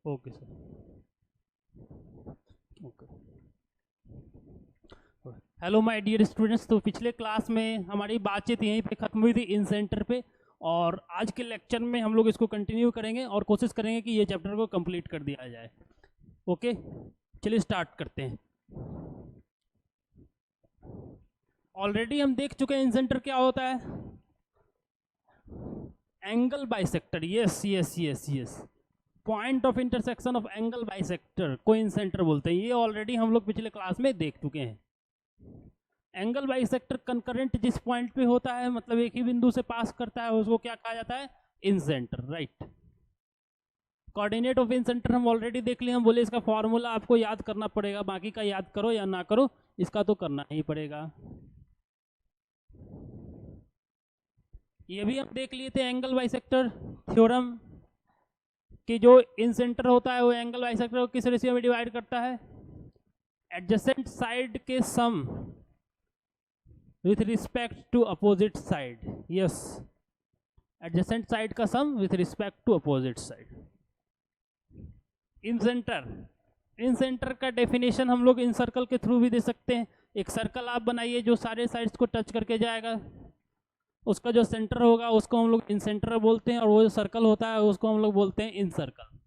Okay sir, okay. Hello my dear students, तो पिछले class में हमारी बातचीत यहीं पे ख़त्म हुई थी इन सेंटर पे, और आज के लेक्चर में हम लोग इसको कंटिन्यू करेंगे और कोशिश करेंगे कि ये चैप्टर को कंप्लीट कर दिया जाए। ओके, चलिए स्टार्ट करते हैं। ऑलरेडी हम देख चुके हैं इन सेंटर क्या होता है। Angle bisector, yes yes yes yes, point of intersection of angle bisector को इन सेंटर बोलते हैं। ये ऑलरेडी हम लोग पिछले क्लास में देख चुके हैं। एंगल बाइसेक्टर कंकरेंट जिस पॉइंट पे होता है, मतलब एक ही बिंदु से पास करता है, उसको क्या कहा जाता है? Incentre, right. Coordinate of incentre हम ऑलरेडी देख लिए। हम बोले इसका फॉर्मूला आपको याद करना पड़ेगा, बाकी का याद करो या ना करो, इसका तो करना ही पड़ेगा। ये भी हम देख लिए थे एंगल बाइसेक्टर थ्योरम कि जो इन सेंटर होता है वो एंगल बाइसेक्टर को किस रेशियो में डिवाइड करता है? एडजेसेंट साइड के sum with respect to opposite side. Yes, adjacent side का sum with respect to opposite side. Incentre का डेफिनेशन हम लोग इन सर्कल के थ्रू भी दे सकते हैं। एक सर्कल आप बनाइए जो सारे साइड्स को टच करके जाएगा, उसका जो सेंटर होगा उसको हम लोग इन सेंटर बोलते हैं, और वो जो सर्कल होता है उसको हम लोग बोलते हैं इन सर्कल।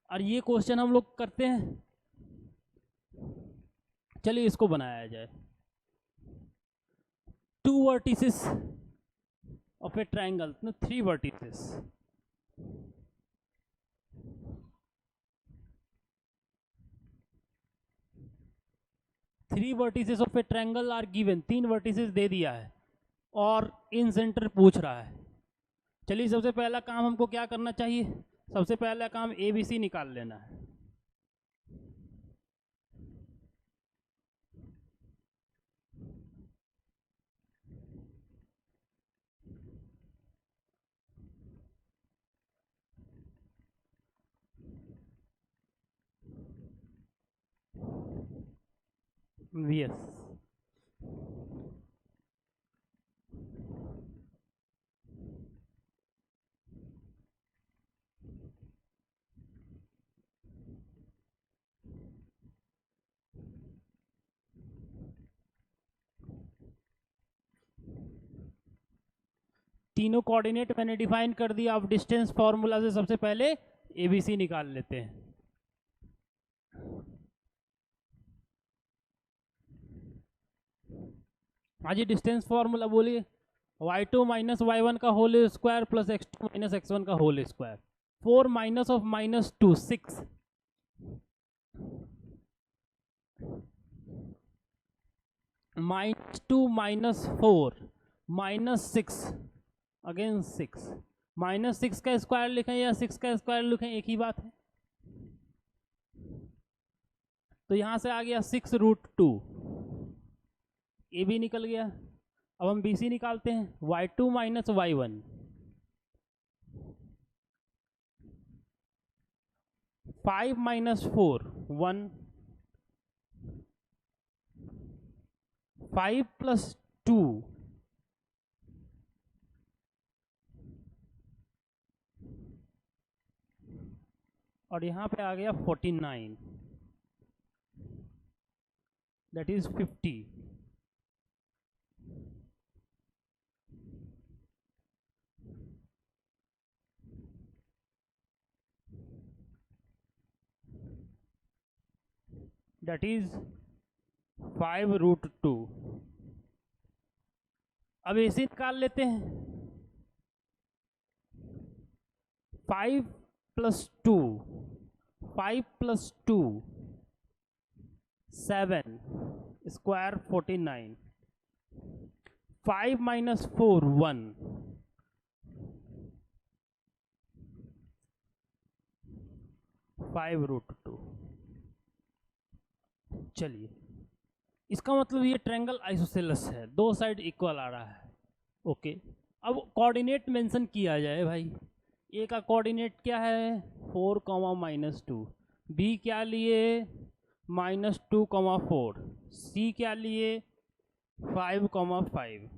और ये क्वेश्चन हम लोग करते हैं। चलिए इसको बनाया जाए। Two vertices of a triangle, three vertices. Three vertices of a triangle are given, तीन वर्टिसेस दे दिया है और इन सेंटर पूछ रहा है। चलिए सबसे पहला काम हमको क्या करना चाहिए? सबसे पहला काम ABC निकाल लेना है। यस, तीनों कोऑर्डिनेट मैंने डिफाइन कर दिया। अब डिस्टेंस फार्मूला से सबसे पहले ABC निकाल लेते हैं। हाँ जी, डिस्टेंस फार्मूला बोलिए। y2 माइनस y1 का whole square plus x2 minus x1 का whole square. 4 minus of minus 2 6, -2 minus 4 minus 6 again 6, -6 का स्क्वायर लिखें या 6 का स्क्वायर लिखें एक ही बात है। तो यहां से आ गया 6√2, ए भी निकल गया। अब हम BC निकालते हैं। y2 minus y1, 5 minus 4 1, 5 plus 2 और यहां पे आ गया 49, दैट इज 50। That is 5√2। अब AC निकाल लेते हैं। 5 प्लस 2, 5 प्लस 2 7 स्क्वायर 49, 5 माइनस 4 1, 5√2। चलिए, इसका मतलब ये ट्रायंगल आइसोसेलेस है, दो साइड इक्वल आ रहा है। ओके, अब कोऑर्डिनेट मेंशन किया जाए भाई। ए का कोऑर्डिनेट क्या है? 4, -2। बी क्या लिए? -2, 4। सी क्या लिए? 5, 5।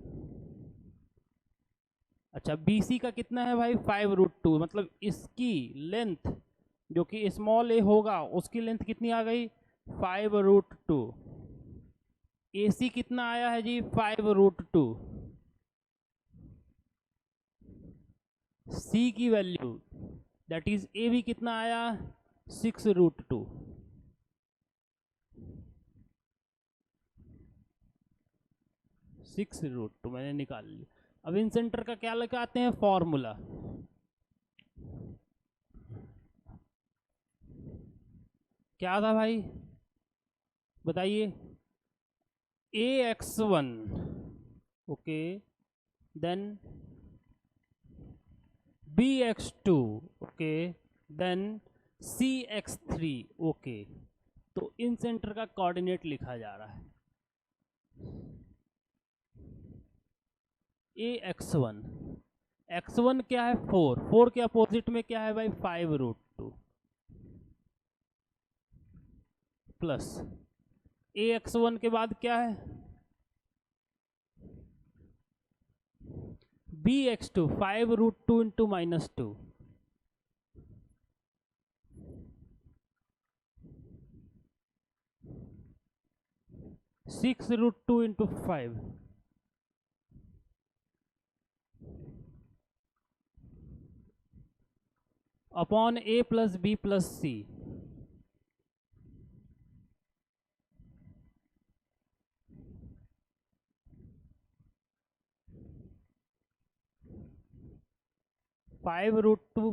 अच्छा BC का कितना है भाई 5√2, मतलब इसकी लेंथ जो कि स्मॉल ए होगा उसकी लेंथ कितनी आ गई 5√2। AC कितना आया है जी 5√2। C की वैल्यू दैट इज AB कितना आया 6√2। (6√2) मैंने निकाल लिया। अब इन सेंटर का क्या लगाते हैं फॉर्मूला, क्या था भाई बताइए, AX1 okay, then BX2 okay, then CX3 okay. तो इन सेंटर का कोऑर्डिनेट लिखा जा रहा है AX1, X1 क्या है 4, 4 के अपोजिट में क्या है भाई 5√2 प्लस AX1 के बाद क्या है BX2 5√2 into -2 6√2 into 5 upon A plus B plus C। (5√2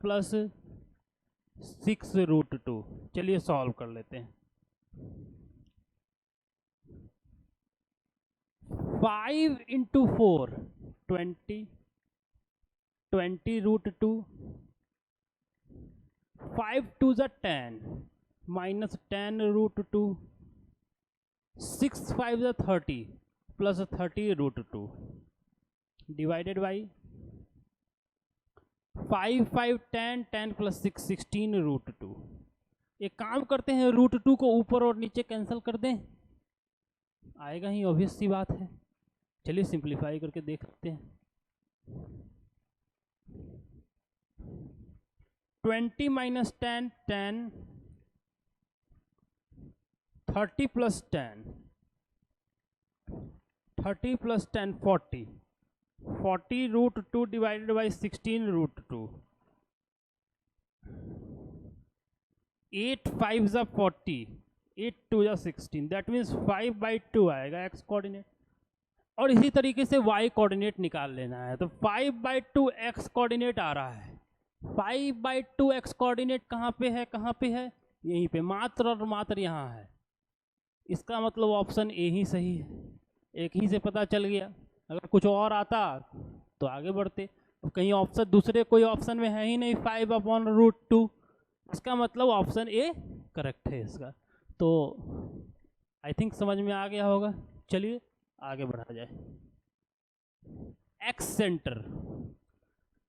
plus 6√2) चलिए सॉल्व कर लेते हैं। 5 इंटू 4 20, 20√2, 5 2 ज़ा 10 माइनस 10√2, 6 5 ज़ा 30 प्लस 30√2 डिवाइडेड बाई 5 5 10 10 प्लस 6 16√2। एक काम करते हैं √2 को ऊपर और नीचे कैंसिल कर दें, आएगा ही, ऑब्वियस सी बात है। चलिए सिंप्लीफाई करके देख सकते हैं। 20 minus 10 10, 30 plus 10, 30 plus 10 40, 40√2 divided by 16√2, 8 5 ज़ा 40, 8 2 ज़ा 16, दैट मीन्स 5/2 आएगा एक्स कोऑर्डिनेट। और इसी तरीके से वाई कोऑर्डिनेट निकाल लेना है। तो 5/2 एक्स कोऑर्डिनेट आ रहा है। 5/2 एक्स कोऑर्डिनेट कहाँ पे है, कहाँ पे है, यहीं पे, मात्र और मात्र यहाँ है। इसका मतलब ऑप्शन ए ही सही है। एक ही से पता चल गया, अगर कुछ और आता तो आगे बढ़ते। अब कहीं ऑप्शन दूसरे कोई ऑप्शन में है ही नहीं 5/√2, इसका मतलब ऑप्शन ए करेक्ट है इसका। तो आई थिंक समझ में आ गया होगा। चलिए आगे बढ़ा जाए। एक्स सेंटर,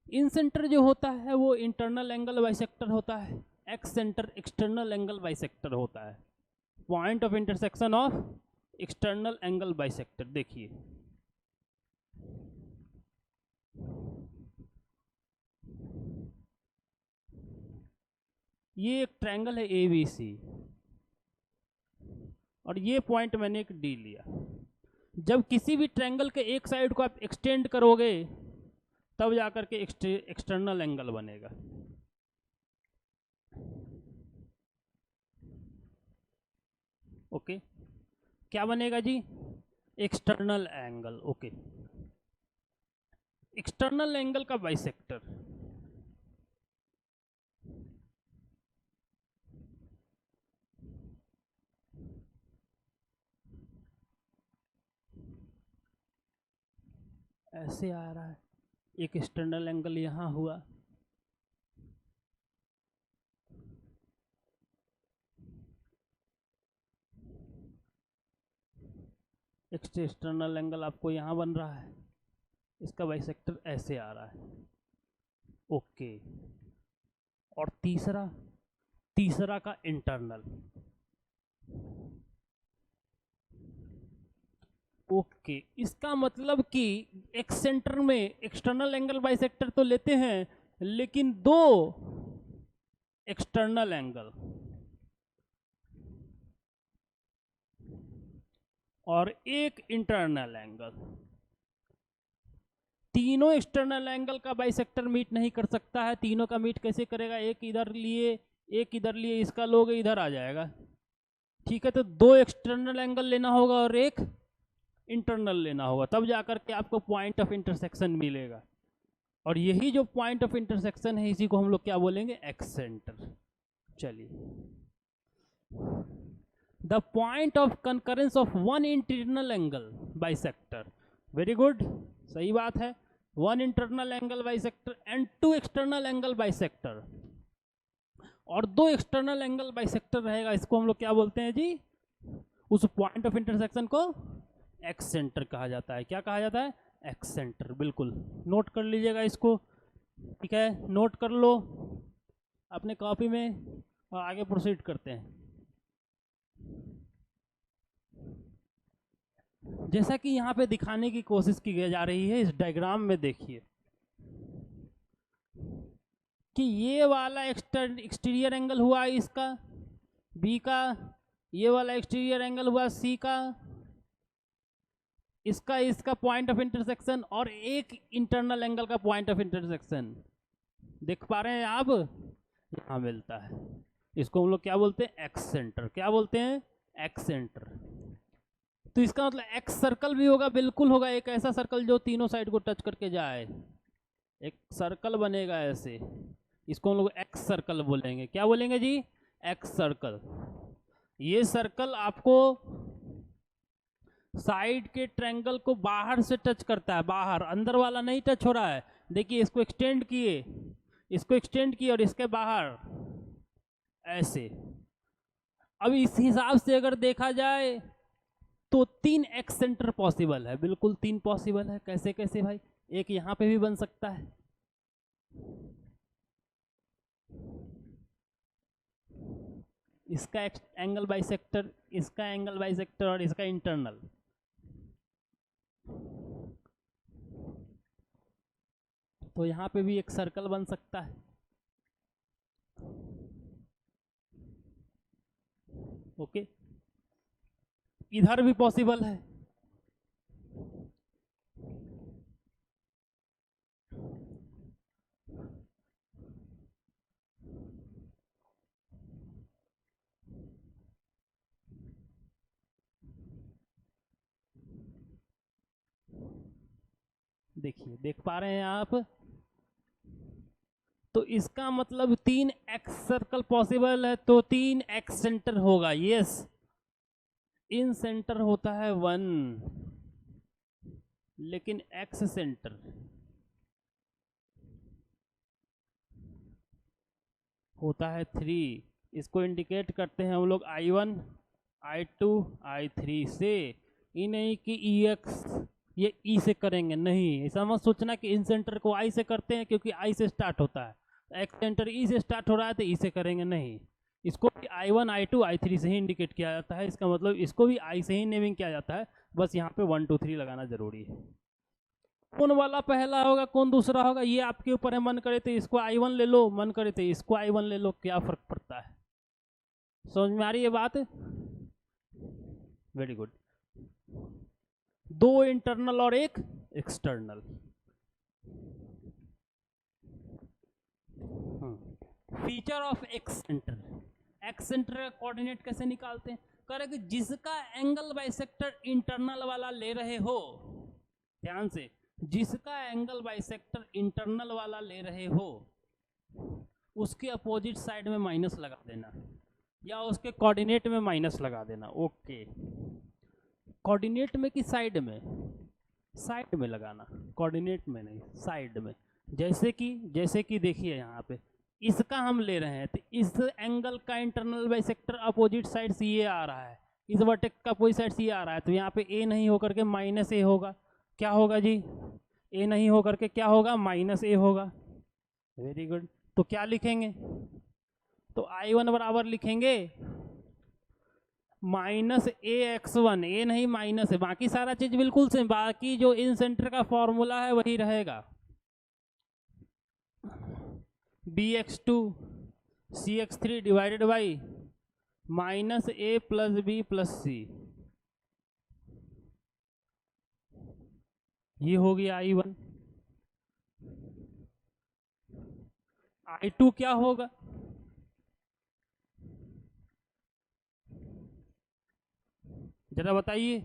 इन सेंटर जो होता है वो इंटरनल एंगल बाइसेक्टर होता है, x centre external angle bisector होता है। Point of intersection of external angle bisector, देखिए ये एक ट्रायंगल है ABC और ये पॉइंट मैंने एक D लिया। जब किसी भी ट्रायंगल के एक साइड को आप एक्सटेंड करोगे तब जाकर के एक्सटर्नल एंगल बनेगा। ओके, क्या बनेगा जी, external angle. Okay, external angle का बाइसेक्टर, ऐसे आ रहा है, एक एक्सटर्नल एंगल यहाँ हुआ, एक्सटर्नल एंगल आपको यहाँ बन रहा है, इसका बाइसेक्टर ऐसे आ रहा है। ओके, और तीसरा, तीसरा का इंटरनल, ओके, इसका मतलब कि एक्स सेंटर में एक्सटर्नल एंगल बाइसेक्टर तो लेते हैं, लेकिन दो एक्सटर्नल एंगल और एक इंटरनल एंगल, तीनों एक्सटर्नल एंगल का बाइसेक्टर मीट नहीं कर सकता है। तीनों का मीट कैसे करेगा? एक इधर लिए, एक इधर लिए, इसका लोगे इधर आ जाएगा। ठीक है, तो दो एक्सटर्नल एंगल लेना होगा और एक इंटरनल लेना होगा, तब जाकर के आपको पॉइंट ऑफ इंटरसेक्शन मिलेगा। और यही जो पॉइंट ऑफ इंटरसेक्शन है, इसी को हम लोग क्या बोलेंगे? Excentre. चलिए, the point of concurrence of one internal angle bisector, very good, सही बात है, one internal angle bisector and two external angle bisector, और दो एक्सटर्नल एंगल बाइसेक्टर रहेगा, इसको हम लोग क्या बोलते हैं जी? उस पॉइंट ऑफ इंटरसेक्शन को एक्स सेंटर कहा जाता है। क्या कहा जाता है? X centre. बिल्कुल, नोट कर लीजिएगा इसको, ठीक है, नोट कर लो अपने कॉपी में और आगे प्रोसीड करते हैं। जैसा कि यहाँ पे दिखाने की कोशिश की जा रही है, इस डायग्राम में देखिए कि ये वाला एक्सटीरियर एंगल हुआ इसका बी का, ये वाला एक्सटीरियर एंगल हुआ सी का, इसका इसका पॉइंट ऑफ इंटरसेक्शन, और एक इंटरनल एंगल का पॉइंट ऑफ इंटरसेक्शन देख पा रहे हैं आप? यहाँ मिलता है, इसको हम लोग क्या बोलते हैं? X centre. क्या बोलते हैं? X centre. तो इसका मतलब एक्स सर्कल भी होगा, बिल्कुल होगा, एक ऐसा सर्कल जो तीनों साइड को टच करके जाए, एक सर्कल बनेगा ऐसे, इसको हम लोग एक्स सर्कल बोलेंगे। क्या बोलेंगे जी? Excircle. ये सर्कल आपको साइड के ट्रायंगल को बाहर से टच करता है, बाहर, अंदर वाला नहीं टच हो रहा है। देखिए, इसको एक्सटेंड किए, इसको एक्सटेंड किए और इसके बाहर ऐसे। अब इस हिसाब से अगर देखा जाए तो तीन एक्स सेंटर पॉसिबल है, बिल्कुल तीन पॉसिबल है। कैसे कैसे भाई? एक यहां पे भी बन सकता है, इसका एंगल बाइसेक्टर, इसका एंगल बाइसेक्टर और इसका इंटरनल। तो यहां पे भी एक सर्कल बन सकता है। ओके, इधर भी पॉसिबल है। देखिए, देख पा रहे हैं आप? तो इसका मतलब तीन एक्स सर्कल पॉसिबल है, तो तीन एक्स सेंटर होगा। यस, इन सेंटर होता है 1, लेकिन एक्स सेंटर होता है 3। इसको इंडिकेट करते हैं हम लोग I1, I2, I3 से। ये नहीं कि EX ये E से करेंगे, नहीं, ऐसा मत सोचना कि इन सेंटर को I से करते हैं क्योंकि I से स्टार्ट होता है, एक्स सेंटर E से स्टार्ट हो रहा है तो E से करेंगे, नहीं। इसको भी I1, I2, I3 से ही इंडिकेट किया जाता है। इसका मतलब इसको भी I से ही नेमिंग किया जाता है, बस यहाँ पे 1 2 3 लगाना जरूरी है। कौन वाला पहला होगा, कौन दूसरा होगा, ये आपके ऊपर है। मन करे तो इसको I1 ले लो, मन करे तो इसको I1 ले लो, क्या फर्क पड़ता है? समझ में आ रही है बात? Very good. दो इंटरनल और एक external. Feature of x centre, x centre का कोऑर्डिनेट कैसे निकालते हैं? कह कि जिसका एंगल बाइसेक्टर इंटरनल वाला ले रहे हो, ध्यान से, जिसका एंगल बाइसेक्टर इंटरनल वाला ले रहे हो, उसके अपोजिट साइड में माइनस लगा देना, या उसके कोऑर्डिनेट में माइनस लगा देना। ओके, कोऑर्डिनेट में कि साइड में? साइड में लगाना, कोऑर्डिनेट में नहीं, साइड में। जैसे कि देखिए यहाँ पे इसका हम ले रहे हैं, तो इस एंगल का इंटरनल बाइसेक्टर अपोजिट साइड से ये आ रहा है, इस वर्टेक्स का अपोजिट साइड से ये आ रहा है, तो यहाँ पे ए नहीं होकर के माइनस ए होगा। क्या होगा जी? ए नहीं होकर के क्या होगा? माइनस ए होगा। Very good. तो क्या लिखेंगे? तो I1 बराबर लिखेंगे माइनस ए एक्स वन, ए नहीं माइनस है, बाकी सारा चीज बिल्कुल सेम, बाकी जो इन सेंटर का फॉर्मूला है वही रहेगा, B X two C X three divided by minus A plus B plus C, ये हो गया आई वन। आई टू क्या होगा, जरा बताइए।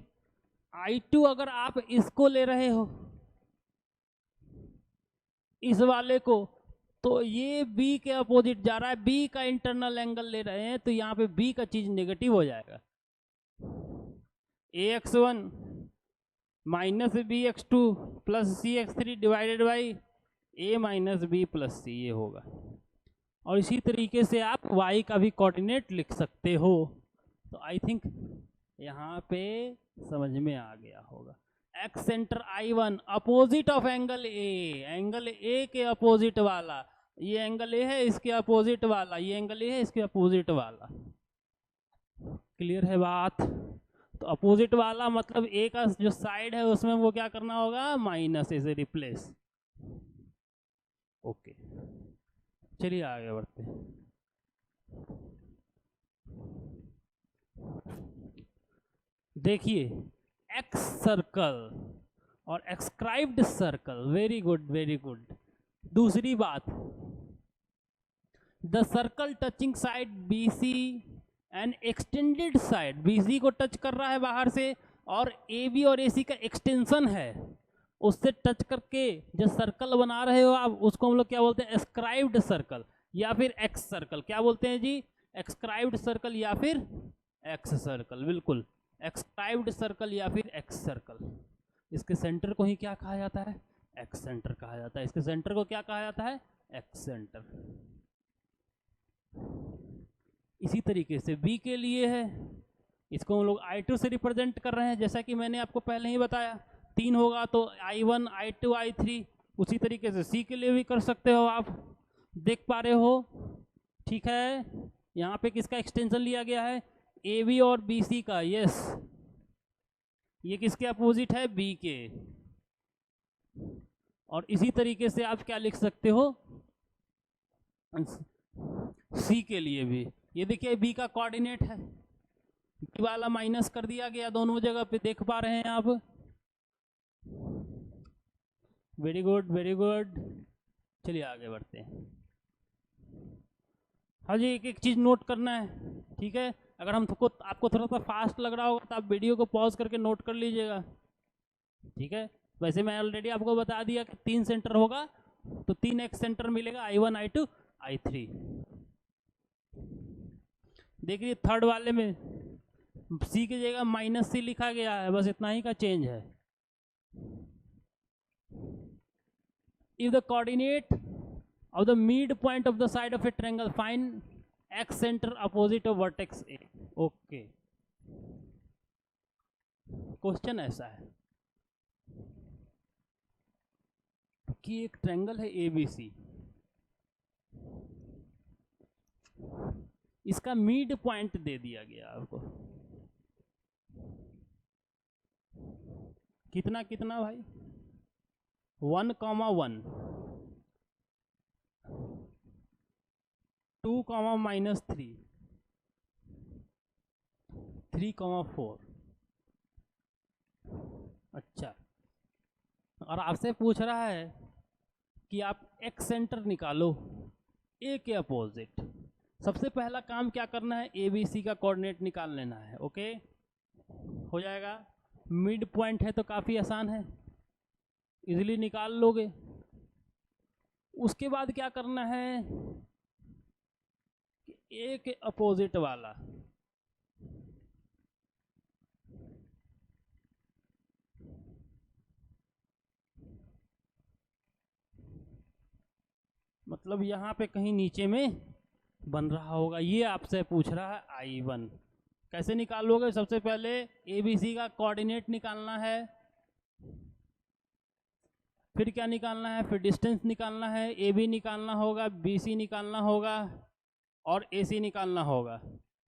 आई टू अगर आप इसको ले रहे हो, इस वाले को, तो ये बी के अपोजिट जा रहा है, बी का इंटरनल एंगल ले रहे हैं, तो यहाँ पे बी का चीज नेगेटिव हो जाएगा। A X one minus B X two plus C X three divided by A minus B plus C, ये होगा। और इसी तरीके से आप y का भी कोऑर्डिनेट लिख सकते हो। तो आई थिंक यहाँ पे समझ में आ गया होगा। X centre I one opposite of angle A, angle A के अपोजिट वाला, ये एंगल ए है इसके अपोजिट वाला, ये एंगल ए है इसके अपोजिट वाला। क्लियर है बात? तो अपोजिट वाला मतलब ए का जो साइड है उसमें वो क्या करना होगा, माइनस ए से रिप्लेस। ओके, चलिए आगे बढ़ते हैं। देखिए एक्स सर्कल और escribed circle, very good very good. दूसरी बात, the circle touching side B C and extended side, B C को टच कर रहा है बाहर से, और ए बी और ए सी का एक्सटेंशन है, उससे टच करके जो सर्कल बना रहे हो आप, उसको हम लोग क्या बोलते हैं, एस्क्राइब्ड सर्कल या फिर एक्स सर्कल। क्या बोलते हैं जी, एक्सक्राइब्ड सर्कल या फिर एक्स सर्कल। बिल्कुल, एक्सक्राइब्ड सर्कल या फिर एक्स सर्कल। इसके सेंटर को ही क्या कहा जाता है, एक्स सेंटर कहा जाता है। इसके सेंटर को क्या कहा जाता है, एक्स सेंटर। इसी तरीके से बी के लिए है, इसको हम लोग I2 से रिप्रेजेंट कर रहे हैं, जैसा कि मैंने आपको पहले ही बताया। 3 होगा तो I1 I2 I3। उसी तरीके से सी के लिए भी कर सकते हो आप, देख पा रहे हो, ठीक है। यहाँ पे किसका एक्सटेंशन लिया गया है, ए बी और बी सी का, यस। ये किसके अपोजिट है, बी के। और इसी तरीके से आप क्या लिख सकते हो, सी के लिए भी। ये देखिए बी का कोऑर्डिनेट है, बी वाला माइनस कर दिया गया दोनों जगह पे, देख पा रहे हैं आप। Very good very good. चलिए आगे बढ़ते हैं। हाँ जी, एक एक चीज नोट करना है, ठीक है। अगर आपको थोड़ा सा फास्ट लग रहा होगा तो आप वीडियो को पॉज करके नोट कर लीजिएगा, ठीक है। वैसे मैं ऑलरेडी आपको बता दिया कि 3 सेंटर होगा तो 3 एक्स सेंटर मिलेगा, I1 I2 I3। देखिए थर्ड वाले में सी की जगह माइनस सी लिखा गया है, बस इतना ही का चेंज है। If the coordinate of the midpoint of the side of a triangle, find x center opposite of vertex A। Okay, question ऐसा है कि एक ट्रायंगल है ABC, इसका मिड पॉइंट दे दिया गया आपको, कितना कितना भाई, 1,1, 2, -3, 3,4। अच्छा, और आपसे पूछ रहा है कि आप एक्स सेंटर निकालो ए के अपोजिट। सबसे पहला काम क्या करना है, ए बी सी का कोऑर्डिनेट निकाल लेना है। ओके, हो जाएगा। मिड पॉइंट है तो काफ़ी आसान है, इजीली निकाल लोगे। उसके बाद क्या करना है, ए के अपोजिट वाला, मतलब यहाँ पे कहीं नीचे में बन रहा होगा, ये आपसे पूछ रहा है I1। कैसे निकालोगे, सबसे पहले ABC का कोऑर्डिनेट निकालना है, फिर क्या निकालना है, फिर डिस्टेंस निकालना है, AB निकालना होगा, BC निकालना होगा और AC निकालना होगा।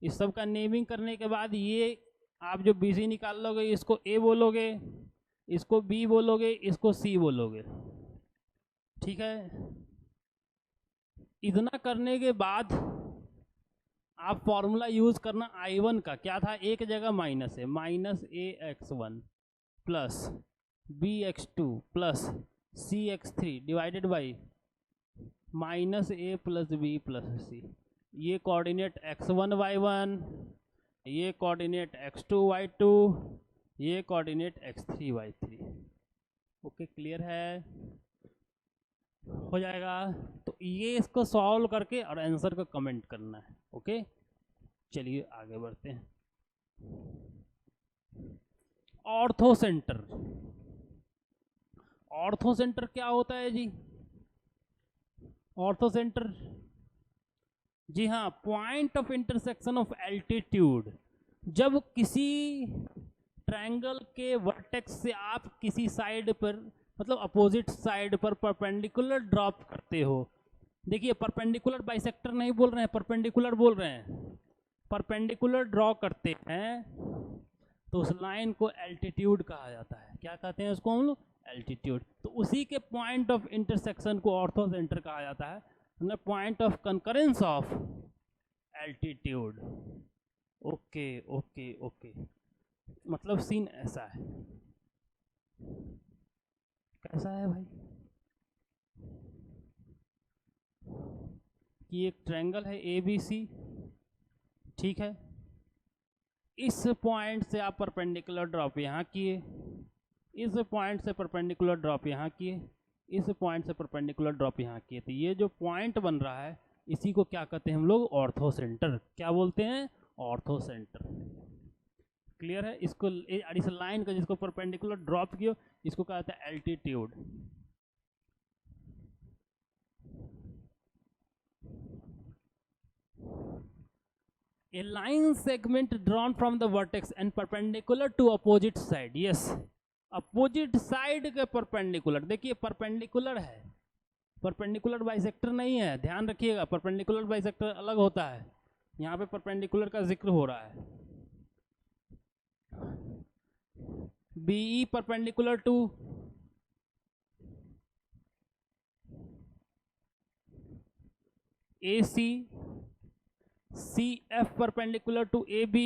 इस सब का नेमिंग करने के बाद ये आप जो BC निकाल लोगे, इसको A बोलोगे, इसको B बोलोगे, इसको C बोलोगे, ठीक है। इतना करने के बाद आप फॉर्मूला यूज करना I1 का, क्या था, एक जगह माइनस है, -AX1 plus BX2 plus CX3 divided by -A plus B plus C। ये कोऑर्डिनेट x1 y1, ये कोऑर्डिनेट x2 y2, ये coordinate x3 y3। Okay, clear है, हो जाएगा। तो ये इसको सॉल्व करके और आंसर को कमेंट करना है। ओके, चलिए आगे बढ़ते हैं। ऑर्थो सेंटर, ऑर्थो सेंटर क्या होता है जी? ऑर्थो सेंटर, जी हाँ, point of intersection of altitude. जब किसी ट्रायंगल के वर्टेक्स से आप किसी साइड पर, मतलब अपोजिट साइड पर परपेंडिकुलर ड्रॉप करते हो, देखिए परपेंडिकुलर बाइसेक्टर नहीं बोल रहे हैं, परपेंडिकुलर बोल रहे हैं, परपेंडिकुलर ड्रॉ करते हैं तो उस लाइन को एल्टीट्यूड कहा जाता है। क्या कहते हैं उसको हम लोग? एल्टीट्यूड। तो उसी के पॉइंट ऑफ इंटरसेक्शन को ऑर्थो सेंटर कहा जाता है, मतलब point of concurrence of altitude. Okay okay okay, मतलब सीन ऐसा है, कैसा है भाई कि एक ट्रायंगल है ABC, ठीक है, इस पॉइंट से आप परपेंडिकुलर ड्रॉप यहाँ किए, इस पॉइंट से परपेंडिकुलर ड्रॉप यहाँ किए, इस पॉइंट से परपेंडिकुलर ड्रॉप यहाँ किए, तो ये जो पॉइंट बन रहा है इसी को क्या कहते हैं हम लोग? Ortho centre. क्या बोलते हैं? Ortho centre. क्लियर है? इसको इस लाइन का जिसको परपेंडिकुलर ड्रॉप किया इसको कहा जाता है altitude. A line segment drawn from the vertex and perpendicular to opposite side। yes, opposite side के परपेंडिकुलर, देखिए परपेंडिकुलर है, परपेंडिकुलर बाइसेक्टर नहीं है, ध्यान रखिएगा, परपेंडिकुलर बाइसेक्टर अलग होता है, यहाँ पे परपेंडिकुलर का जिक्र हो रहा है। BE perpendicular to AC, CF perpendicular to AB,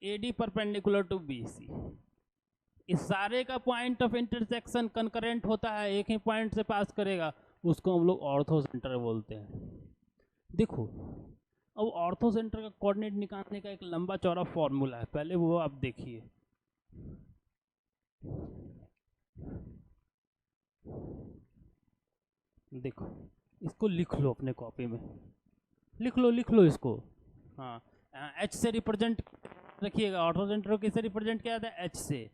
AD perpendicular to BC। इस सारे का पॉइंट ऑफ इंटरसेक्शन कंकरेंट होता है, एक ही पॉइंट से पास करेगा, उसको हम लोग ऑर्थो सेंटर बोलते हैं। देखो, अब ऑर्थो सेंटर का कोऑर्डिनेट निकालने का एक लंबा चौड़ा फॉर्मूला है, पहले वो आप देखिए। देखो, इसको लिख लो अपने कॉपी में, लिख लो इसको। हाँ, H से रिप्रेजेंट रखिएगा, ऑर्थो सेंटर को किससे रिप्रेजेंट किया जाता है? H से।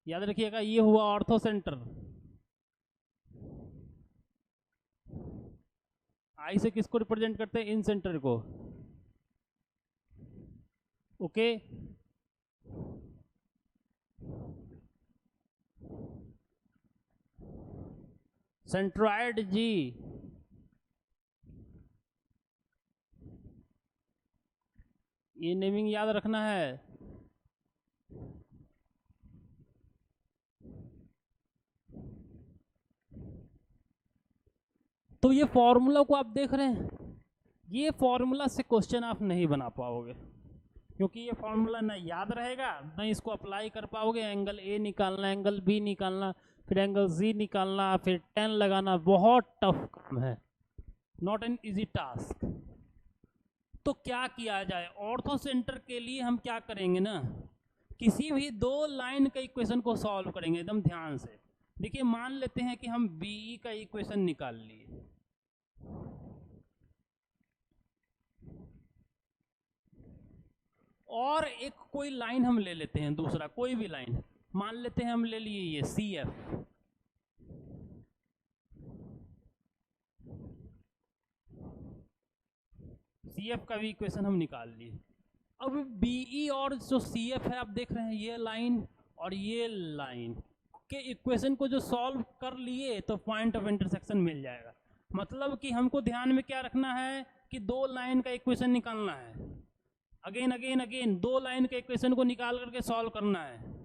याद रखिएगा, ये हुआ ऑर्थो सेंटर। I से किसको रिप्रेजेंट करते हैं? इन सेंटर को। ओके, सेंट्रॉइड G, ये नेमिंग याद रखना है। तो ये फॉर्मूला को आप देख रहे हैं, ये फॉर्मूला से क्वेश्चन आप नहीं बना पाओगे, क्योंकि ये फॉर्मूला ना याद रहेगा, ना इसको अप्लाई कर पाओगे। एंगल A निकालना, एंगल B निकालना, फिर एंगल Z निकालना, फिर tan लगाना, बहुत टफ काम है, नॉट एन इजी टास्क। तो क्या किया जाए? ऑर्थो सेंटर के लिए हम क्या करेंगे ना, किसी भी दो लाइन का इक्वेशन को सॉल्व करेंगे एकदम ध्यान से। देखिए, मान लेते हैं कि हम BE का इक्वेशन निकाल लिए, और एक कोई लाइन हम ले लेते हैं, दूसरा कोई भी लाइन मान लेते हैं, हम ले लिए ये CF, CF का भी इक्वेशन हम निकाल लिए। अब BE और जो CF है आप देख रहे हैं, ये लाइन और ये लाइन के इक्वेशन को जो सॉल्व कर लिए तो पॉइंट ऑफ इंटरसेक्शन मिल जाएगा। मतलब कि हमको ध्यान में क्या रखना है कि दो लाइन का इक्वेशन निकालना है, अगेन अगेन अगेन दो लाइन के इक्वेशन को निकाल करके सॉल्व करना है।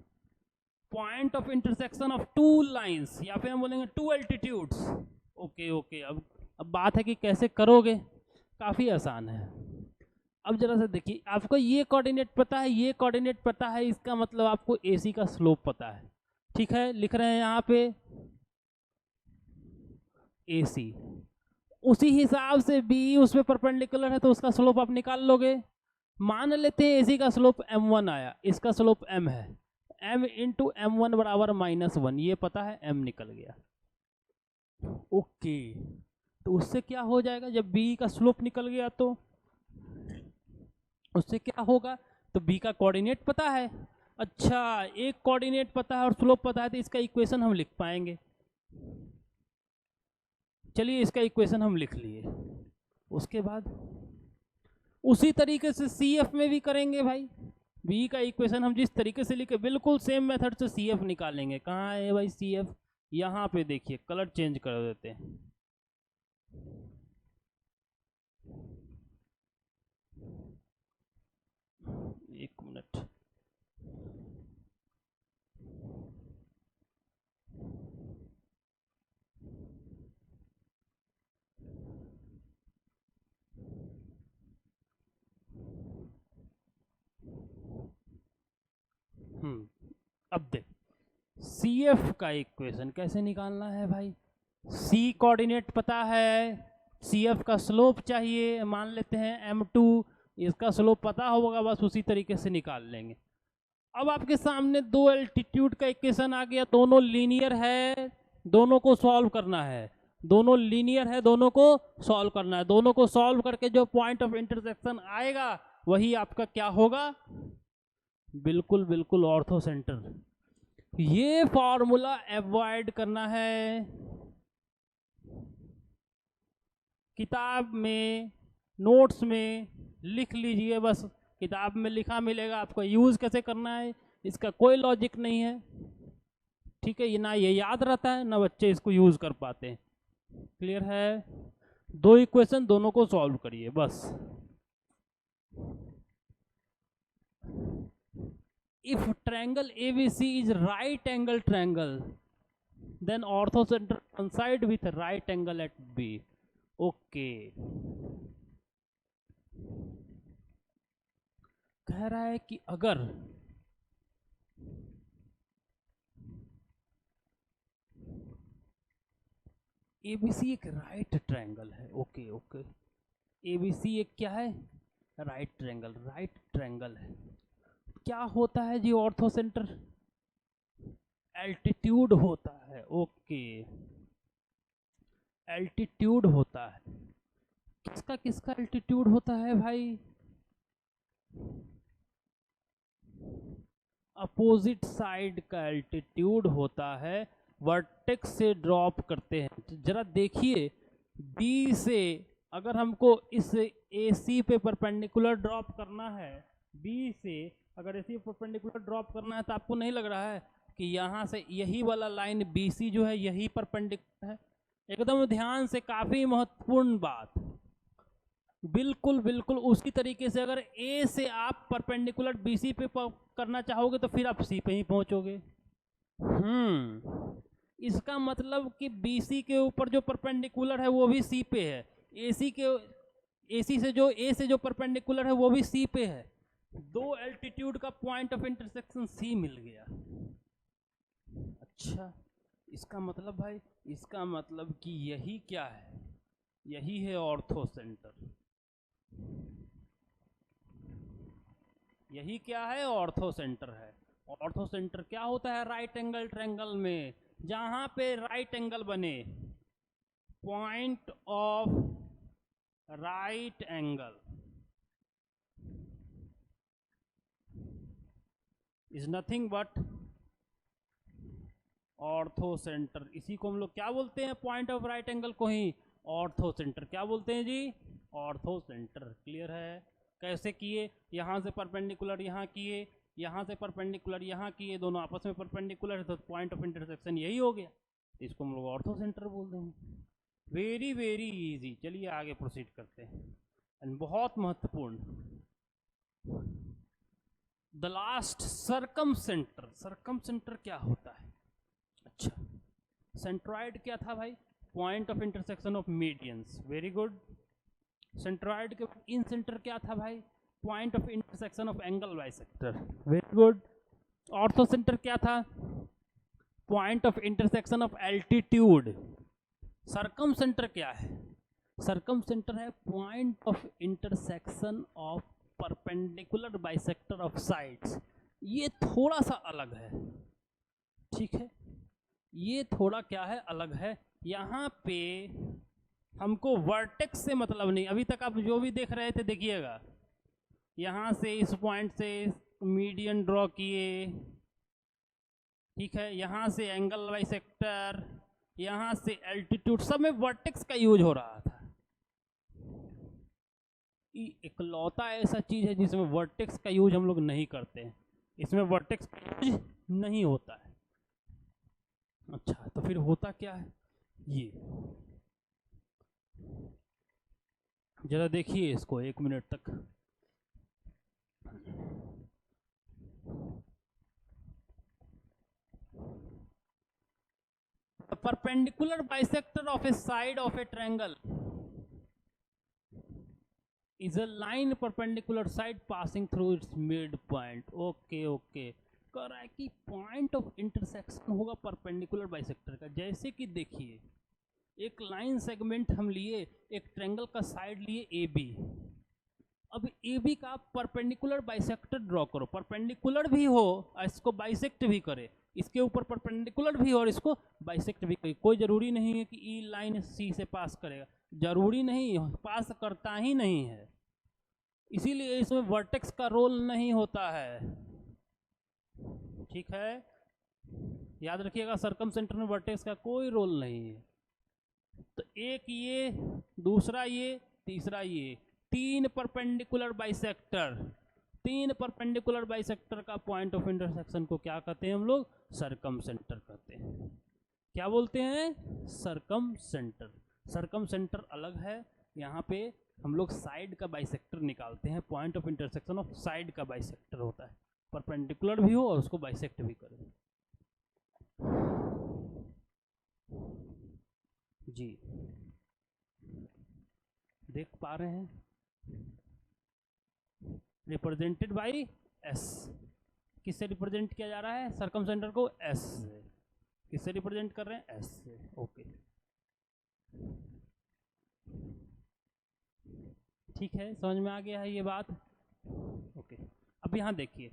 Point of intersection of two lines, या फिर हम बोलेंगे टू एल्टीट्यूड्स। ओके ओके, अब बात है कि कैसे करोगे। काफ़ी आसान है। अब जरा से देखिए, आपको ये कोऑर्डिनेट पता है, ये कोऑर्डिनेट पता है, इसका मतलब आपको AC का स्लोप पता है। ठीक है, लिख रहे हैं यहाँ पे AC, उसी हिसाब से B उस पर परपेंडिकुलर है तो उसका स्लोप आप निकाल लोगे। मान लेते हैं AC का स्लोप M1 आया, इसका स्लोप M है, M इंटू M1 बराबर -1, ये पता है, M निकल गया। ओके, तो उससे क्या हो जाएगा, जब B का स्लोप निकल गया तो उससे क्या होगा, तो B का कोऑर्डिनेट पता है। अच्छा, एक कोऑर्डिनेट पता है और स्लोप पता है, तो इसका इक्वेशन हम लिख पाएंगे। चलिए, इसका इक्वेशन हम लिख लिए। उसके बाद उसी तरीके से CF में भी करेंगे भाई। B का इक्वेशन हम जिस तरीके से लिखे, बिल्कुल सेम मेथड से CF निकालेंगे। कहाँ है भाई CF, यहाँ पे देखिए, कलर चेंज कर देते हैं। एक मिनट, अब देख, CF का इक्वेशन कैसे निकालना है भाई। C कोऑर्डिनेट पता है, CF का स्लोप चाहिए, मान लेते हैं M2, इसका स्लोप पता होगा, बस उसी तरीके से निकाल लेंगे। अब आपके सामने दो एल्टीट्यूड का इक्वेशन आ गया, दोनों लीनियर है, दोनों को सॉल्व करना है, दोनों लीनियर है, दोनों को सॉल्व करना है। दोनों को सॉल्व करके जो पॉइंट ऑफ इंटरसेक्शन आएगा वही आपका क्या होगा, बिल्कुल बिल्कुल ऑर्थो सेंटर। ये फॉर्मूला अवॉइड करना है, किताब में नोट्स में लिख लीजिए, बस किताब में लिखा मिलेगा, आपको यूज़ कैसे करना है इसका कोई लॉजिक नहीं है। ठीक है, ये ना ये याद रहता है ना बच्चे इसको यूज़ कर पाते हैं। क्लियर है, दो इक्वेशन, दोनों को सॉल्व करिए बस। If triangle ABC is right angle triangle, then orthocentre coincide with right angle at B। Okay, कह रहा है कि अगर ABC एक राइट ट्रायंगल है, ओके ओके, ABC एक क्या है, राइट ट्रायंगल, राइट ट्रायंगल है, क्या होता है जी ऑर्थो सेंटर, एल्टीट्यूड होता है। ओके, एल्टीट्यूड होता है, किसका किसका एल्टीट्यूड होता है भाई, अपोजिट साइड का एल्टीट्यूड होता है, वर्टेक्स से ड्रॉप करते हैं। तो जरा देखिए, बी से अगर हमको इस AC पे परपेंडिकुलर ड्रॉप करना है, बी से अगर AC पे परपेंडिकुलर ड्रॉप करना है, तो आपको नहीं लग रहा है कि यहाँ से यही वाला लाइन BC जो है यही परपेंडिकुलर है। एकदम ध्यान से, काफ़ी महत्वपूर्ण बात, बिल्कुल बिल्कुल उसी तरीके से अगर A से आप परपेंडिकुलर BC पे करना चाहोगे तो फिर आप C पे ही पहुंचोगे। इसका मतलब कि BC के ऊपर जो परपेंडिकुलर है वो भी C पे है, AC से जो A से जो परपेंडिकुलर है वो भी C पे है, दो एल्टीट्यूड का पॉइंट ऑफ इंटरसेक्शन C मिल गया। अच्छा, इसका मतलब भाई, इसका मतलब कि यही क्या है, यही है ऑर्थो सेंटर, यही क्या है, ऑर्थो सेंटर है। ऑर्थो सेंटर क्या होता है राइट एंगल ट्रायंगल में, जहां पे राइट एंगल बने, point of right angle is nothing but ortho centre. इसी को हम लोग क्या बोलते हैं, पॉइंट ऑफ राइट एंगल को ही ऑर्थो सेंटर क्या बोलते हैं जी, ऑर्थो सेंटर। क्लियर है, कैसे किए, यहाँ से परपेंडिकुलर यहाँ किए, यहाँ से परपेंडिकुलर यहाँ किए, दोनों आपस में परपेंडिकुलर है तो पॉइंट ऑफ इंटरसेक्शन यही हो गया, तो इसको हम लोग ऑर्थो सेंटर बोल देंगे। Very very easy. चलिए आगे प्रोसीड करते हैं। एंड बहुत महत्वपूर्ण, the last circumcentre. Circumcentre क्या होता है? अच्छा, सेंट्रॉइड क्या था भाई? Point of intersection of medians. Very good. Centroid के इन सेंटर क्या था भाई? Point of intersection of angle bisector. Very good. Orthocentre क्या था? Point of intersection of altitude. Circumcentre क्या है? सरकम सेंटर है point of intersection of perpendicular bisector of sides. ये थोड़ा सा अलग है, ठीक है, ये थोड़ा क्या है, अलग है। यहाँ पे हमको वर्टेक्स से मतलब नहीं, अभी तक आप जो भी देख रहे थे देखिएगा, यहाँ से इस पॉइंट से मीडियन ड्रॉ किए, ठीक है, यहाँ से एंगल बाइसेक्टर, यहाँ से एल्टीट्यूड, सब में वर्टेक्स का यूज हो रहा था। इकलौता ऐसा चीज है जिसमें वर्टेक्स का यूज हम लोग नहीं करते हैं, इसमें वर्टेक्स का यूज नहीं होता है। अच्छा, तो फिर होता क्या है? ये जरा देखिए इसको 1 मिनट तक। The perpendicular bisector of a side of a triangle is a line perpendicular side passing through its midpoint. Okay okay, कह रहा है कि पॉइंट ऑफ इंटरसेक्शन होगा परपेंडिकुलर बाइसेक्टर का। जैसे कि देखिए, एक लाइन सेगमेंट हम लिए, एक ट्रायंगल का साइड लिए ए बी। अब ए बी का परपेंडिकुलर बाइसेक्टर ड्रॉ करो, परपेंडिकुलर भी हो और इसको बाइसेक्ट भी करे, इसके ऊपर परपेंडिकुलर भी हो और इसको बाइसेक्ट भी करे। कोई जरूरी नहीं है कि ई लाइन सी से पास करेगा, जरूरी नहीं, पास करता ही नहीं है, इसीलिए इसमें वर्टेक्स का रोल नहीं होता है, ठीक है, याद रखिएगा। सरकम सेंटर में वर्टेक्स का कोई रोल नहीं है। तो एक ये, दूसरा ये, तीसरा ये, 3 परपेंडिकुलर बाइसेक्टर, 3 परपेंडिकुलर बाइसेक्टर का पॉइंट ऑफ इंटरसेक्शन को क्या कहते हैं हम लोग? सरकम सेंटर कहते हैं। क्या बोलते हैं? सरकम सेंटर। सरकम सेंटर अलग है, यहाँ पे हम लोग साइड का बाइसेक्टर निकालते हैं, point of intersection of side का बाइसेक्टर होता है, परपेंडिकुलर भी हो और उसको बाइसेक्ट भी करे। जी, देख पा रहे हैं? Represented by S. किससे रिप्रेजेंट किया जा रहा है सरकम सेंटर को? एस से। किससे रिप्रेजेंट कर रहे हैं? एस से। ओके, ठीक है, समझ में आ गया है ये बात? ओके, अब यहाँ देखिए,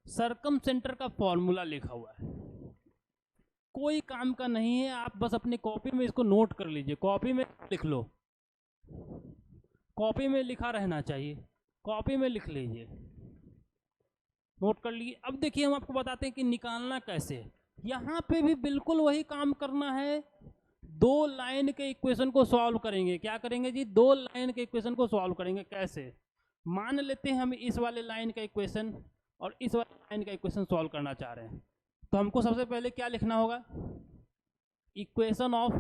सरकम सेंटर का फॉर्मूला लिखा हुआ है, कोई काम का नहीं है, आप बस अपनी कॉपी में इसको नोट कर लीजिए, कॉपी में लिख लो, कॉपी में लिखा रहना चाहिए, कॉपी में लिख लीजिए, नोट कर लीजिए। अब देखिए, हम आपको बताते हैं कि निकालना कैसे है। यहाँ पे भी बिल्कुल वही काम करना है, 2 लाइन के इक्वेशन को सॉल्व करेंगे। क्या करेंगे जी? 2 लाइन के इक्वेशन को सॉल्व करेंगे। कैसे? मान लेते हैं हम इस वाले लाइन का इक्वेशन और इस वाले लाइन का इक्वेशन सॉल्व करना चाह रहे हैं, तो हमको सबसे पहले क्या लिखना होगा? Equation of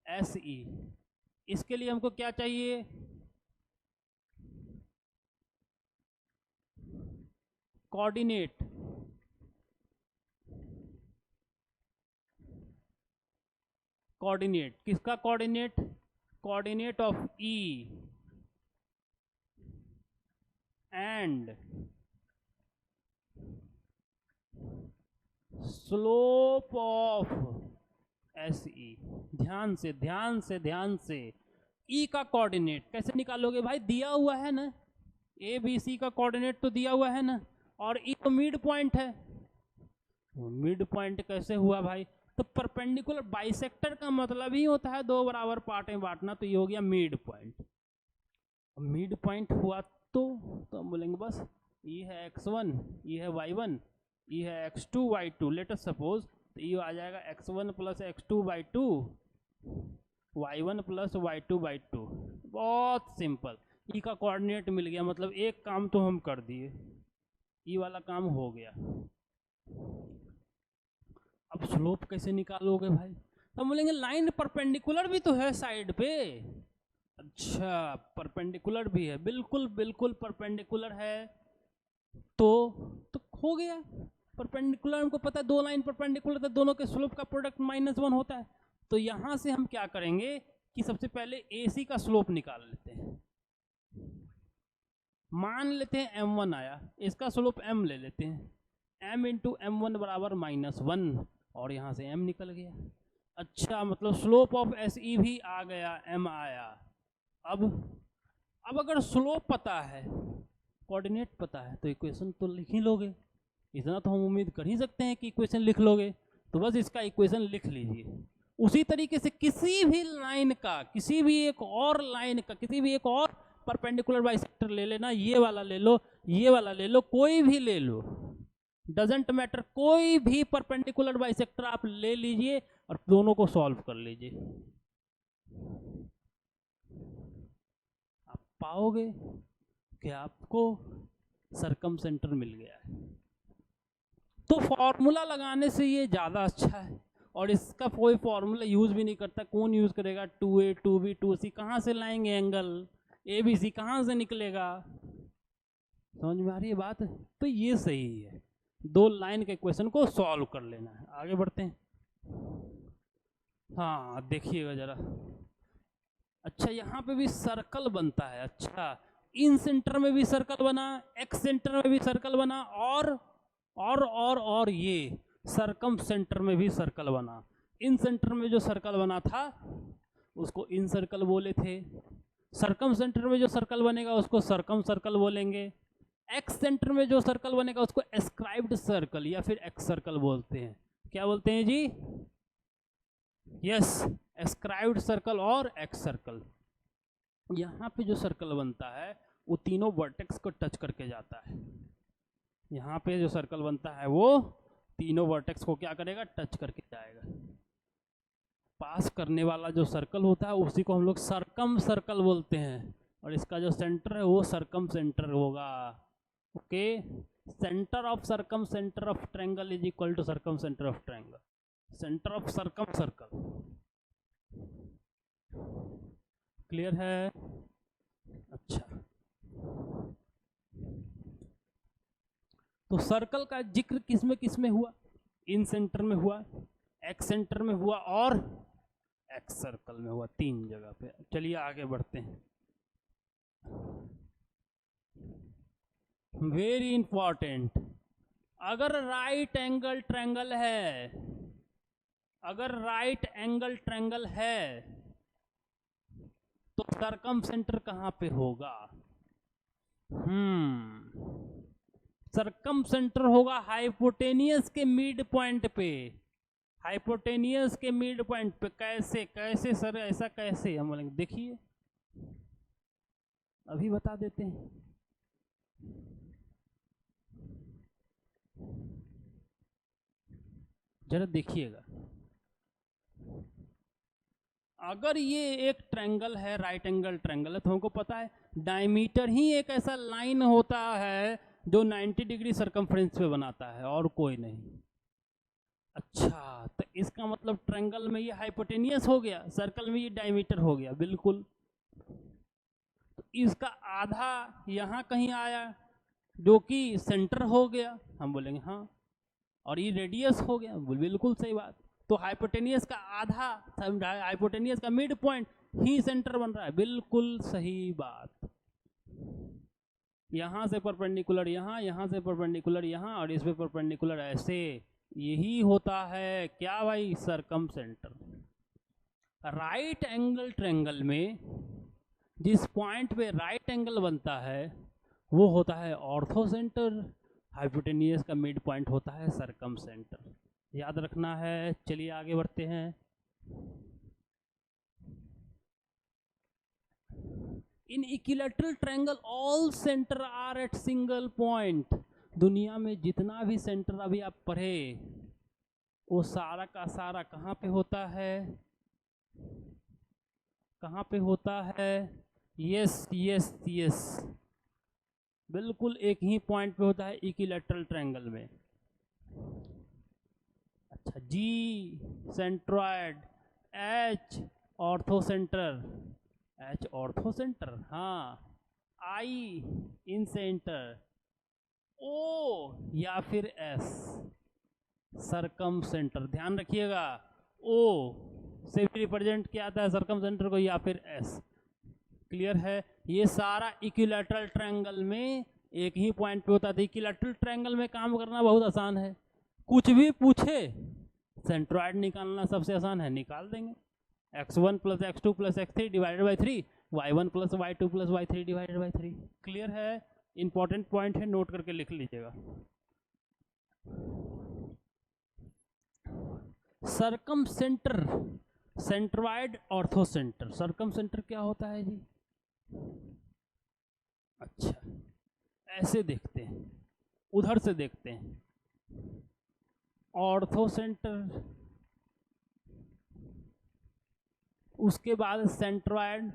S E. इसके लिए हमको क्या चाहिए? कोऑर्डिनेट। कोऑर्डिनेट किसका? Coordinate, coordinate of E and slope of S E. ध्यान से ध्यान से ध्यान से, ई का कोऑर्डिनेट कैसे निकालोगे भाई? दिया हुआ है ना, ए बी सी का कोऑर्डिनेट तो दिया हुआ है ना, और ई तो मिड पॉइंट है। मिड पॉइंट कैसे हुआ भाई? तो परपेंडिकुलर बाइसेक्टर का मतलब ही होता है 2 बराबर पार्ट में बांटना, तो ये हो गया मिड पॉइंट। मिड पॉइंट हुआ तो हम बोलेंगे बस ये है x1, ये है y1, ये है x2 y2, let us suppose, तो ये आ जाएगा x1 plus x2 y2, y1 plus y2 y2। बहुत सिंपल, ई का कोऑर्डिनेट मिल गया, मतलब एक काम तो हम कर दिए, ई वाला काम हो गया। अब स्लोप कैसे निकालोगे भाई? तो बोलेंगे लाइन परपेंडिकुलर भी तो है साइड पे, अच्छा, परपेंडिकुलर भी है, बिल्कुल बिल्कुल परपेंडिकुलर है। तो हो गया। परपेंडिकुलर हमको पता है, दो लाइन परपेंडिकुलर तो दोनों के स्लोप का प्रोडक्ट -1 होता है। तो यहां से हम क्या करेंगे कि सबसे पहले AC का स्लोप निकाल लेते हैं। मान लेते हैं m1 आया, इसका स्लोप m ले लेते हैं, m इंटू m1 बराबर -1, और यहाँ से m निकल गया। अच्छा, मतलब स्लोप ऑफ SE भी आ गया, m आया। अब अगर स्लोप पता है, कोऑर्डिनेट पता है, तो इक्वेशन तो लिख ही लोगे। इतना तो हम उम्मीद कर ही सकते हैं कि इक्वेशन लिख लोगे। तो बस इसका इक्वेशन लिख लीजिए। उसी तरीके से किसी भी लाइन का, किसी भी एक और लाइन का, किसी भी एक और परपेंडिकुलर बाइसेक्टर ले लेना, ये वाला ले लो, ये वाला ले लो, कोई भी ले लो, डजेंट मैटर, कोई भी परपेंडिकुलर बाइसेक्टर आप ले लीजिए और दोनों को सॉल्व कर लीजिए। आप पाओगे कि आपको सरकम सेंटर मिल गया है। तो फॉर्मूला लगाने से ये ज़्यादा अच्छा है, और इसका कोई फॉर्मूला यूज़ भी नहीं करता। कौन यूज़ करेगा? 2A 2B 2C, कहाँ से लाएंगे एंगल? ABC कहाँ से निकलेगा? समझ में आ रही है बात? तो ये सही है, दो लाइन के क्वेश्चन को सॉल्व कर लेना है। आगे बढ़ते हैं। हाँ, देखिएगा जरा। अच्छा, यहाँ पे भी सर्कल बनता है। अच्छा, इन सेंटर में भी सर्कल बना, एक्स सेंटर में भी सर्कल बना, और ये सरकम सेंटर में भी सर्कल बना। इन सेंटर में जो सर्कल बना था उसको इन सर्कल बोले थे, सरकम सेंटर में जो सर्कल बनेगा उसको सरकम सर्कल बोलेंगे, एक्स सेंटर में जो सर्कल बनेगा उसको एस्क्राइब्ड सर्कल या फिर एक्स सर्कल बोलते हैं। क्या बोलते हैं जी? यस, एस्क्राइब्ड सर्कल और एक्स सर्कल। यहाँ पे जो सर्कल बनता है वो तीनों वर्टेक्स को टच करके जाता है। यहाँ पे जो सर्कल बनता है वो तीनों वर्टेक्स को क्या करेगा? टच करके जाएगा। पास करने वाला जो सर्कल होता है उसी को हम लोग सरकम सर्कल बोलते हैं, और इसका जो सेंटर है वो सरकम सेंटर होगा। Okay, centre of circumcentre of triangle is equal to circumcentre of triangle, centre of circumcircle. Clear है? अच्छा, तो सर्कल का जिक्र किस में हुआ? इन सेंटर में हुआ, एक्स सेंटर में हुआ, और एक्स सर्कल में हुआ, तीन जगह पे। चलिए आगे बढ़ते हैं। वेरी इंपॉर्टेंट, अगर राइट एंगल ट्रायंगल है, अगर राइट एंगल ट्रायंगल है तो सरकम सेंटर कहां पे होगा? सरकम सेंटर होगा हाइपोटेनियस के मिड पॉइंट पे, हाइपोटेनियस के मिड पॉइंट पे। कैसे कैसे सर, ऐसा कैसे? हम बोलेंगे देखिए, अभी बता देते हैं। जरा देखिएगा, अगर ये एक ट्रायंगल है, राइट एंगल ट्रायंगल है, तो हमको पता है डायमीटर ही एक ऐसा लाइन होता है जो 90 डिग्री सरकमफ्रेंस पे बनाता है, और कोई नहीं। अच्छा, तो इसका मतलब ट्रायंगल में ये हाइपोटेनियस हो गया, सर्कल में ये डायमीटर हो गया, बिल्कुल। तो इसका आधा यहाँ कहीं आया जो कि सेंटर हो गया, हम बोलेंगे हाँ, और ये रेडियस हो गया, बिल्कुल सही बात। तो हाइपोटेनियस का आधा, हाइपोटेनियस का मिड पॉइंट ही सेंटर बन रहा है, बिल्कुल सही बात। यहां से परपेंडिकुलर यहाँ, यहां से परपेंडिकुलर यहाँ, और इस पे परपेंडिकुलर ऐसे, यही होता है क्या भाई? सरकम सेंटर। राइट एंगल ट्रायंगल में जिस पॉइंट पे राइट एंगल बनता है वो होता है ऑर्थो सेंटर, हाइपोटेनियस का मिड पॉइंट होता है सरकम सेंटर। याद रखना है। चलिए आगे बढ़ते हैं। In equilateral triangle all centre are at single point. दुनिया में जितना भी सेंटर अभी आप पढ़े वो सारा का सारा कहाँ पे होता है? कहाँ पे होता है? यस यस यस, बिल्कुल एक ही पॉइंट पे होता है इक्विलैटरल ट्रायंगल में। अच्छा, G centroid, H orthocentre, H orthocentre, हाँ, आई इन सेंटर, ओ या फिर एस सरकम सेंटर। ध्यान रखिएगा, ओ से भी रिप्रेजेंट किया जाता है सरकम सेंटर को, या फिर एस। क्लियर है? ये सारा इक्विलैटरल ट्रायंगल में एक ही पॉइंट पे होता है। इक्विलैटरल ट्रायंगल में काम करना बहुत आसान है, कुछ भी पूछे सेंट्रॉइड निकालना सबसे आसान है, निकाल देंगे। x1 plus x2 plus x3 divided by 3, y1 plus y2 plus y3 divided by 3। Clear है? इंपॉर्टेंट पॉइंट है, नोट करके लिख लीजिएगा। Circumcentre, centroid orthocentre. Circumcentre क्या होता है जी? अच्छा, ऐसे देखते हैं, उधर से देखते हैं। ऑर्थो सेंटर, उसके बाद सेंट्रॉइड,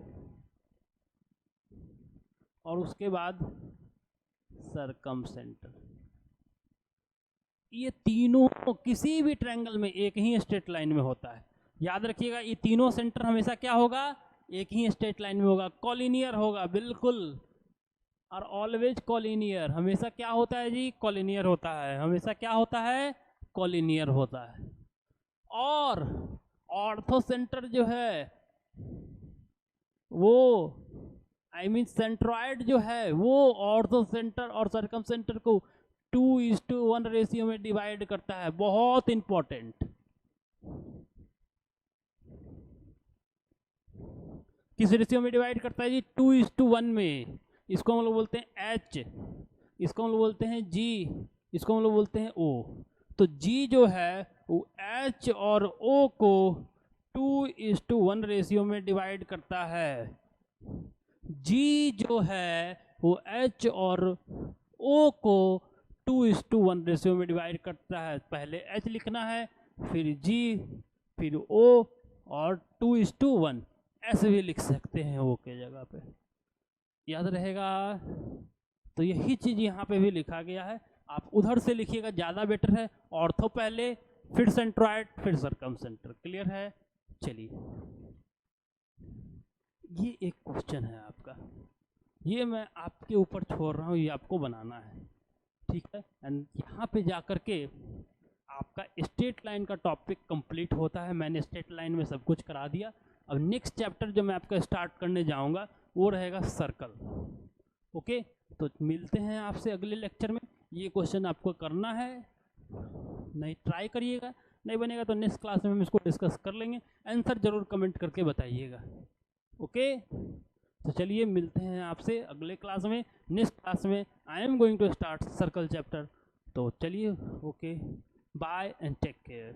और उसके बाद सरकम सेंटर। ये तीनों किसी भी ट्रायंगल में एक ही स्ट्रेट लाइन में होता है। याद रखिएगा, ये तीनों सेंटर हमेशा क्या होगा? एक ही स्ट्रेट लाइन में होगा, कॉलिनियर होगा, बिल्कुल। और ऑलवेज कॉलिनियर, हमेशा क्या होता है जी? कॉलिनियर होता है, हमेशा क्या होता है? कॉलिनियर होता है। और ऑर्थो सेंटर जो है वो आई मीन सेंट्रॉइड जो है वो ऑर्थो सेंटर और सरकम सेंटर को 2:1 रेशियो में डिवाइड करता है। बहुत इंपॉर्टेंट। किस रेशियो में डिवाइड करता है जी? 2:1 में। इसको हम लोग बोलते हैं H, इसको हम लोग बोलते हैं G, इसको हम लोग बोलते हैं O। तो G जो है वो H और O को 2:1 रेशियो में डिवाइड करता है। G जो है वो H और O को 2:1 रेशियो में डिवाइड करता है। पहले H लिखना है, फिर G, फिर O और 2:1। ऐसे भी लिख सकते हैं O के जगह पे, याद रहेगा। तो यही चीज यहाँ पे भी लिखा गया है, आप उधर से लिखिएगा ज़्यादा बेटर है। ऑर्थो पहले, फिर सेंट्रॉइड, फिर सरकम सेंटर। क्लियर है? चलिए, ये एक क्वेश्चन है आपका, ये मैं आपके ऊपर छोड़ रहा हूँ, ये आपको बनाना है, ठीक है। एंड यहाँ पे जा कर के आपका स्ट्रेट लाइन का टॉपिक कंप्लीट होता है। मैंने स्ट्रेट लाइन में सब कुछ करा दिया। अब नेक्स्ट चैप्टर जो मैं आपका स्टार्ट करने जाऊँगा वो रहेगा सर्कल। ओके, तो मिलते हैं आपसे अगले लेक्चर में। ये क्वेश्चन आपको करना है, नहीं ट्राई करिएगा, नहीं बनेगा तो नेक्स्ट क्लास में हम इसको डिस्कस कर लेंगे। आंसर जरूर कमेंट करके बताइएगा। ओके, तो चलिए मिलते हैं आपसे अगले क्लास में। नेक्स्ट क्लास में I am going to start circle chapter. तो चलिए, okay, bye and take care.